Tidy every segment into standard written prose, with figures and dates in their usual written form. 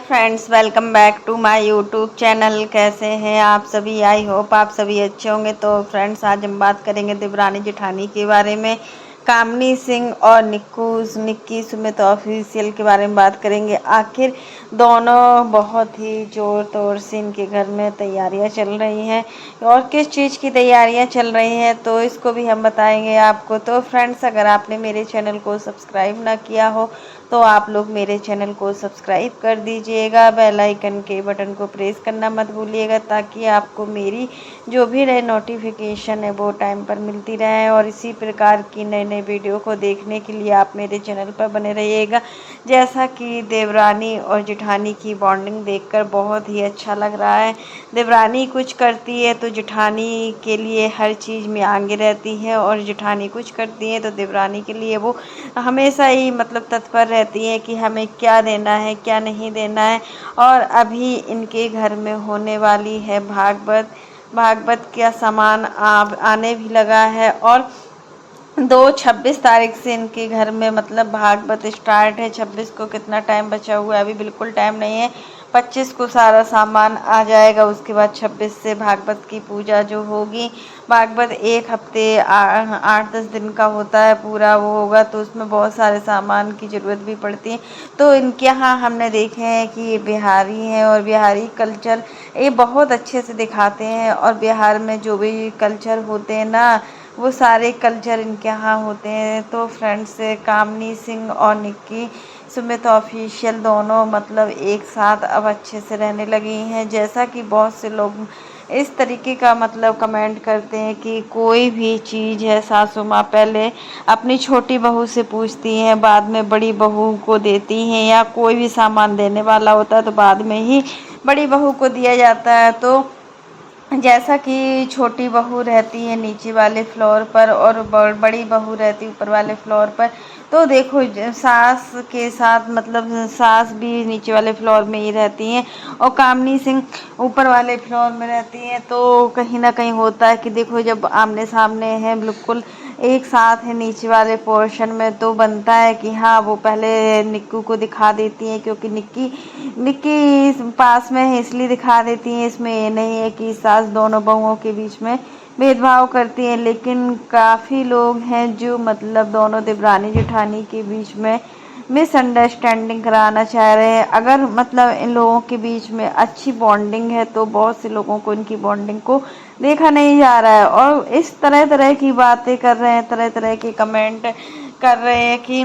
Friends, welcome back to my YouTube channel. कैसे हैं आप सभी? आई होप आप सभी अच्छे होंगे। तो फ्रेंड्स, आज हम बात करेंगे देवरानी जेठानी के बारे में। कामनी सिंह और निक्की सुमित ऑफिशियल के बारे में बात करेंगे। आखिर दोनों बहुत ही जोर तोड़ से इनके घर में तैयारियां चल रही हैं और किस चीज़ की तैयारियां चल रही हैं तो इसको भी हम बताएंगे आपको। तो फ्रेंड्स, अगर आपने मेरे चैनल को सब्सक्राइब ना किया हो तो आप लोग मेरे चैनल को सब्सक्राइब कर दीजिएगा। बेल आइकन के बटन को प्रेस करना मत भूलिएगा ताकि आपको मेरी जो भी नई नोटिफिकेशन है वो टाइम पर मिलती रहे। और इसी प्रकार की नई नई वीडियो को देखने के लिए आप मेरे चैनल पर बने रहिएगा। जैसा कि देवरानी और जेठानी की बॉन्डिंग देखकर बहुत ही अच्छा लग रहा है। देवरानी कुछ करती है तो जेठानी के लिए हर चीज़ में आगे रहती है, और जेठानी कुछ करती है तो देवरानी के लिए वो हमेशा ही तत्पर रहती है कि हमें क्या देना है क्या नहीं देना है। और अभी इनके घर में होने वाली है भागवत। भागवत का सामान आने भी लगा है, और 26 तारीख से इनके घर में भागवत स्टार्ट है। 26 को कितना टाइम बचा हुआ है? अभी बिल्कुल टाइम नहीं है। 25 को सारा सामान आ जाएगा। उसके बाद 26 से भागवत की पूजा जो होगी। भागवत 1 हफ्ते 8-10 दिन का होता है पूरा, वो होगा तो उसमें बहुत सारे सामान की ज़रूरत भी पड़ती है। तो इनके यहाँ हमने देखे हैं कि ये बिहारी हैं और बिहारी कल्चर ये बहुत अच्छे से दिखाते हैं। और बिहार में जो भी कल्चर होते हैं ना, वो सारे कल्चर इनके यहाँ होते हैं। तो फ्रेंड्स, कामनी सिंह और निक्की सुमित ऑफिशियल दोनों एक साथ अब अच्छे से रहने लगी हैं। जैसा कि बहुत से लोग इस तरीके का कमेंट करते हैं कि कोई भी चीज़ है सासू माँ पहले अपनी छोटी बहू से पूछती हैं, बाद में बड़ी बहू को देती हैं, या कोई भी सामान देने वाला होता है तो बाद में ही बड़ी बहू को दिया जाता है। तो जैसा कि छोटी बहू रहती है नीचे वाले फ्लोर पर और बड़ी बहू रहती है ऊपर वाले फ्लोर पर। तो देखो, सास के साथ सास भी नीचे वाले फ्लोर में ही रहती हैं और कामनी सिंह ऊपर वाले फ्लोर में रहती हैं। तो कहीं ना कहीं होता है कि देखो, जब आमने सामने हैं बिल्कुल एक साथ है नीचे वाले पोर्शन में, तो बनता है कि हाँ, वो पहले निक्कू को दिखा देती हैं, क्योंकि निक्की पास में है इसलिए दिखा देती हैं। इसमें ये नहीं है कि सास दोनों बहुओं के बीच में भेदभाव करती हैं, लेकिन काफ़ी लोग हैं जो दोनों देवरानी जेठानी के बीच में मिसअंडरस्टैंडिंग कराना चाह रहे हैं। अगर इन लोगों के बीच में अच्छी बॉन्डिंग है तो बहुत से लोगों को इनकी बॉन्डिंग को देखा नहीं जा रहा है, और इस तरह तरह की बातें कर रहे हैं, तरह तरह के कमेंट कर रहे हैं कि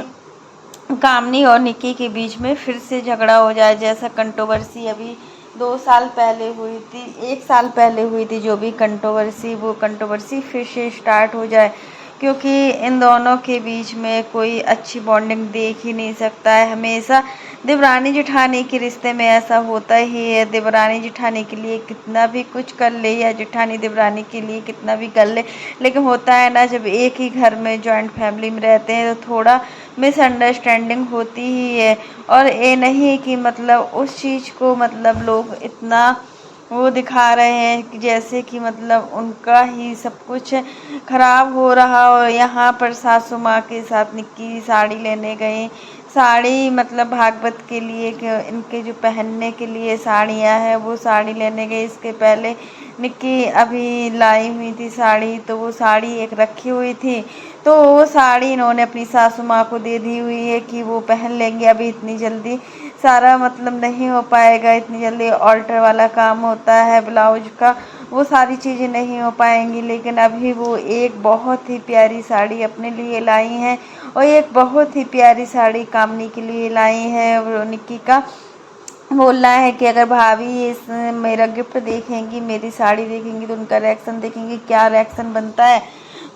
कामनी और निक्की के बीच में फिर से झगड़ा हो जाए। जैसा कंट्रोवर्सी अभी 2 साल पहले हुई थी, 1 साल पहले हुई थी जो भी कंट्रोवर्सी, वो कंट्रोवर्सी फिर से स्टार्ट हो जाए, क्योंकि इन दोनों के बीच में कोई अच्छी बॉन्डिंग देख ही नहीं सकता है। हमेशा देवरानी जेठानी के रिश्ते में ऐसा होता ही है। देवरानी जेठानी के लिए कितना भी कुछ कर ले या जेठानी देवरानी के लिए कितना भी कर ले, लेकिन होता है ना, जब एक ही घर में जॉइंट फैमिली में रहते हैं तो थोड़ा मिसअंडरस्टैंडिंग होती ही है। और ये नहीं कि उस चीज़ को लोग इतना वो दिखा रहे हैं कि जैसे कि उनका ही सब कुछ खराब हो रहा। और यहाँ पर सासू माँ के साथ निक्की साड़ी लेने गई। साड़ी भागवत के लिए इनके जो पहनने के लिए साड़ियाँ हैं वो साड़ी लेने गई। इसके पहले निक्की अभी लाई हुई थी साड़ी, तो वो साड़ी एक रखी हुई थी, तो वो साड़ी इन्होंने अपनी सासू माँ को दे दी हुई है कि वो पहन लेंगे। अभी इतनी जल्दी सारा नहीं हो पाएगा, इतनी जल्दी ऑल्टर वाला काम होता है ब्लाउज का, वो सारी चीज़ें नहीं हो पाएंगी। लेकिन अभी वो एक बहुत ही प्यारी साड़ी अपने लिए लाई हैं, और एक बहुत ही प्यारी साड़ी कामनी के लिए लाई हैं। वो निक्की का बोलना है कि अगर भाभी इस मेरा गिफ्ट देखेंगी, मेरी साड़ी देखेंगी, तो उनका रिएक्शन देखेंगे क्या रिएक्शन बनता है।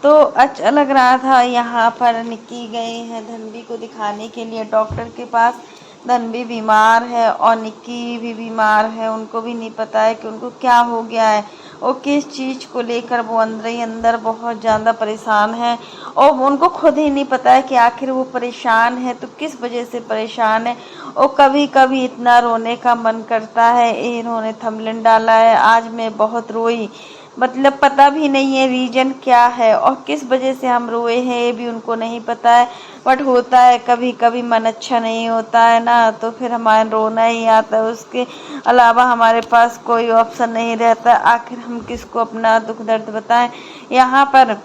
तो अच्छा लग रहा था। यहाँ पर निक्की गई है धनवी को दिखाने के लिए डॉक्टर के पास। धनवी बीमार है और निक्की भी बीमार है। उनको भी नहीं पता है कि उनको क्या हो गया है और किस चीज़ को लेकर वो अंदर ही अंदर बहुत ज़्यादा परेशान है, और उनको खुद ही नहीं पता है कि आखिर वो परेशान है तो किस वजह से परेशान है। और कभी कभी इतना रोने का मन करता है। इन्होंने थंबनेल डाला है, आज मैं बहुत रोई। मतलब पता भी नहीं है रीजन क्या है और किस वजह से हम रोए हैं ये भी उनको नहीं पता है। बट होता है कभी कभी मन अच्छा नहीं होता है ना, तो फिर हमारा रोना ही आता है, उसके अलावा हमारे पास कोई ऑप्शन नहीं रहता। आखिर हम किसको अपना दुख दर्द बताएं। यहाँ पर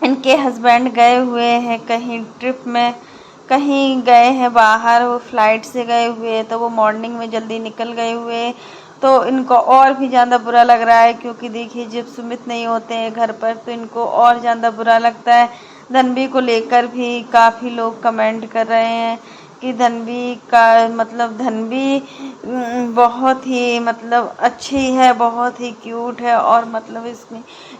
इनके हस्बैंड गए हुए हैं कहीं ट्रिप में, कहीं गए हैं बाहर, वो फ्लाइट से गए हुए हैं, तो वो मॉर्निंग में जल्दी निकल गए हुए हैं। तो इनको और भी ज़्यादा बुरा लग रहा है, क्योंकि देखिए जब सुमित नहीं होते हैं घर पर तो इनको और ज़्यादा बुरा लगता है। धनवी को लेकर भी काफ़ी लोग कमेंट कर रहे हैं कि धनवी का मतलब धनवी बहुत ही मतलब अच्छी है, बहुत ही क्यूट है, और मतलब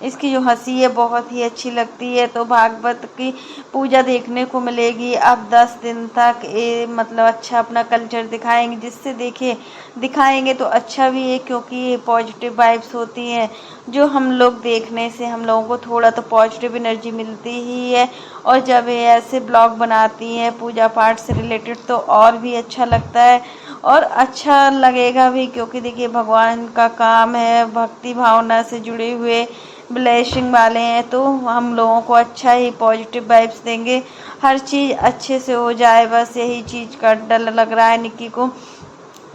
इसकी जो हंसी है बहुत ही अच्छी लगती है। तो भागवत की पूजा देखने को मिलेगी अब 10 दिन तक, ये मतलब अच्छा अपना कल्चर दिखाएंगे, जिससे देखिए दिखाएंगे तो अच्छा भी है, क्योंकि ये पॉजिटिव वाइब्स होती हैं जो हम लोग देखने से हम लोगों को थोड़ा तो पॉजिटिव एनर्जी मिलती ही है। और जब ये ऐसे ब्लॉग बनाती हैं पूजा पाठ से रिलेटेड तो और भी अच्छा लगता है और अच्छा लगेगा भी, क्योंकि देखिए भगवान का काम है, भक्ति भावना से जुड़े हुए ब्लेसिंग वाले हैं, तो हम लोगों को अच्छा ही पॉजिटिव वाइब्स देंगे, हर चीज़ अच्छे से हो जाए, बस यही चीज़ का डर लग रहा है निक्की को।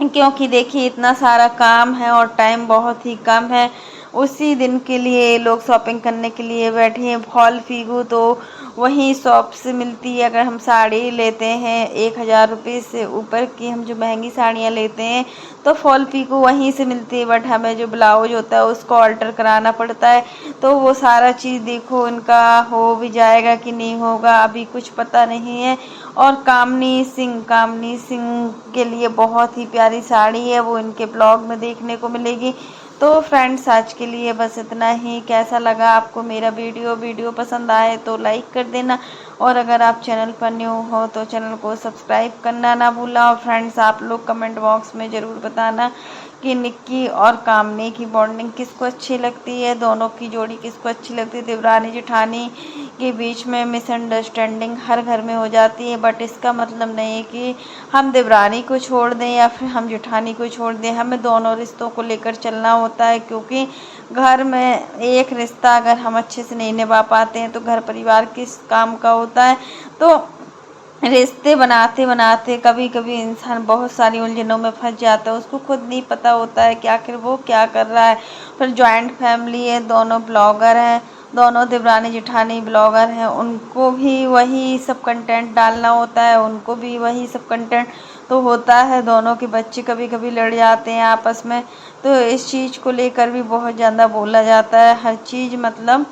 क्योंकि देखिए इतना सारा काम है और टाइम बहुत ही कम है, उसी दिन के लिए लोग शॉपिंग करने के लिए बैठे हैं। फॉल फिगू तो वहीं शॉप से मिलती है, अगर हम साड़ी लेते हैं 1000 रुपये से ऊपर की, हम जो महंगी साड़ियाँ लेते हैं तो फॉल फिगू वहीं से मिलती है। बट हमें जो ब्लाउज होता है उसको ऑल्टर कराना पड़ता है, तो वो सारा चीज़ देखो इनका हो भी जाएगा कि नहीं होगा अभी कुछ पता नहीं है। और कामनी सिंह के लिए बहुत ही प्यारी साड़ी है, वो इनके ब्लॉग में देखने को मिलेगी। तो फ्रेंड्स आज के लिए बस इतना ही। कैसा लगा आपको मेरा वीडियो पसंद आए तो लाइक कर देना, और अगर आप चैनल पर न्यू हो तो चैनल को सब्सक्राइब करना ना भूलना। और फ्रेंड्स आप लोग कमेंट बॉक्स में ज़रूर बताना कि निक्की और कामनी की बॉन्डिंग किसको अच्छी लगती है, दोनों की जोड़ी किसको अच्छी लगती है। देवरानी जेठानी के बीच में मिसअंडरस्टैंडिंग हर घर में हो जाती है, बट इसका मतलब नहीं है कि हम देवरानी को छोड़ दें या फिर हम जेठानी को छोड़ दें, हमें दोनों रिश्तों को लेकर चलना होता है। क्योंकि घर में एक रिश्ता अगर हम अच्छे से नहीं निभा पाते हैं तो घर परिवार किस काम का होता है। तो रिश्ते बनाते बनाते कभी कभी इंसान बहुत सारी उलझनों में फंस जाता है, उसको खुद नहीं पता होता है कि आखिर वो क्या कर रहा है। फिर जॉइंट फैमिली है, दोनों ब्लॉगर हैं, दोनों देवरानी जेठानी ब्लॉगर हैं, उनको भी वही सब कंटेंट डालना होता है, उनको भी वही सब कंटेंट तो होता है। दोनों के बच्चे कभी कभी लड़ जाते हैं आपस में, तो इस चीज़ को लेकर भी बहुत ज़्यादा बोला जाता है। हर चीज़ मतलब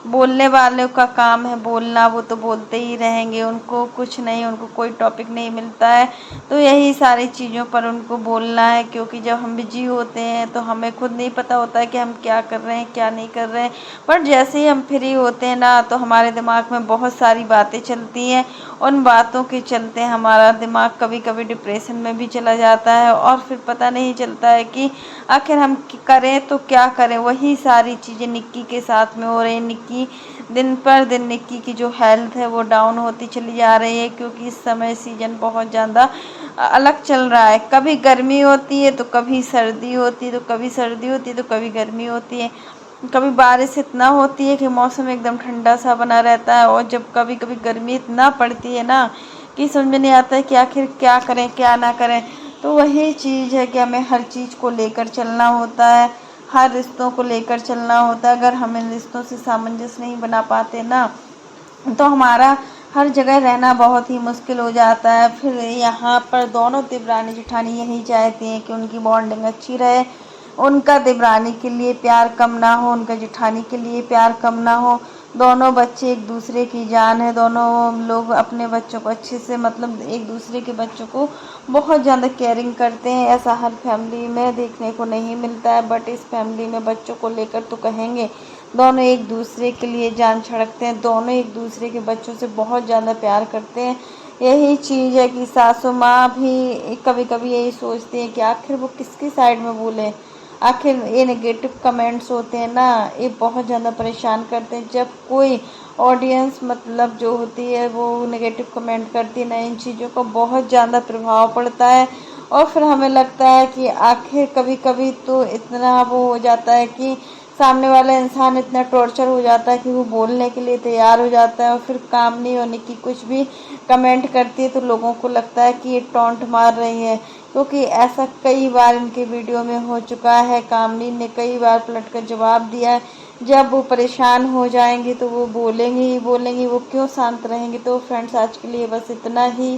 बोलने वालों का काम है बोलना, वो तो बोलते ही रहेंगे, उनको कुछ नहीं, उनको कोई टॉपिक नहीं मिलता है तो यही सारी चीज़ों पर उनको बोलना है। क्योंकि जब हम बिजी होते हैं तो हमें खुद नहीं पता होता है कि हम क्या कर रहे हैं क्या नहीं कर रहे हैं, पर जैसे ही हम फ्री होते हैं ना तो हमारे दिमाग में बहुत सारी बातें चलती हैं, उन बातों के चलते हमारा दिमाग कभी कभी डिप्रेशन में भी चला जाता है, और फिर पता नहीं चलता है कि आखिर हम करें तो क्या करें। वही सारी चीज़ें निक्की के साथ में हो रही है। निक्की दिन पर दिन निक्की की जो हेल्थ है वो डाउन होती चली जा रही है, क्योंकि इस समय सीजन बहुत ज़्यादा अलग चल रहा है, कभी गर्मी होती है तो कभी सर्दी होती है, तो कभी सर्दी होती है तो कभी गर्मी होती है, कभी बारिश इतना होती है कि मौसम एकदम ठंडा सा बना रहता है, और जब कभी कभी गर्मी इतना पड़ती है ना कि समझ में नहीं आता है कि आखिर क्या करें क्या ना करें। तो वही चीज़ है कि हमें हर चीज़ को लेकर चलना होता है, हर रिश्तों को लेकर चलना होता है। अगर हम इन रिश्तों से सामंजस्य नहीं बना पाते ना तो हमारा हर जगह रहना बहुत ही मुश्किल हो जाता है। फिर यहाँ पर दोनों देवरानी जेठानी यही चाहती हैं कि उनकी बॉन्डिंग अच्छी रहे, उनका देवरानी के लिए प्यार कम ना हो, उनका जेठानी के लिए प्यार कम ना हो। दोनों बच्चे एक दूसरे की जान है, दोनों लोग अपने बच्चों को अच्छे से मतलब एक दूसरे के बच्चों को बहुत ज़्यादा केयरिंग करते हैं। ऐसा हर फैमिली में देखने को नहीं मिलता है, बट इस फैमिली में बच्चों को लेकर तो कहेंगे दोनों एक दूसरे के लिए जान छिड़कते हैं, दोनों एक दूसरे के बच्चों से बहुत ज़्यादा प्यार करते हैं। यही चीज़ है कि सासू माँ भी कभी कभी यही सोचती हैं कि आखिर वो किसकी साइड में बोले। आखिर ये नेगेटिव कमेंट्स होते हैं ना, ये बहुत ज़्यादा परेशान करते हैं। जब कोई ऑडियंस मतलब जो होती है वो नेगेटिव कमेंट करती है ना, इन चीज़ों का बहुत ज़्यादा प्रभाव पड़ता है, और फिर हमें लगता है कि आखिर कभी कभी तो इतना वो हो जाता है कि सामने वाला इंसान इतना टॉर्चर हो जाता है कि वो बोलने के लिए तैयार हो जाता है, और फिर काम नहीं होने की कुछ भी कमेंट करती है तो लोगों को लगता है कि ये टॉन्ट मार रही है, क्योंकि ऐसा कई बार इनके वीडियो में हो चुका है। कामनी ने कई बार पलट कर जवाब दिया है। जब वो परेशान हो जाएंगी तो वो बोलेंगी ही बोलेंगी, वो क्यों शांत रहेंगी। तो फ्रेंड्स, आज के लिए बस इतना ही।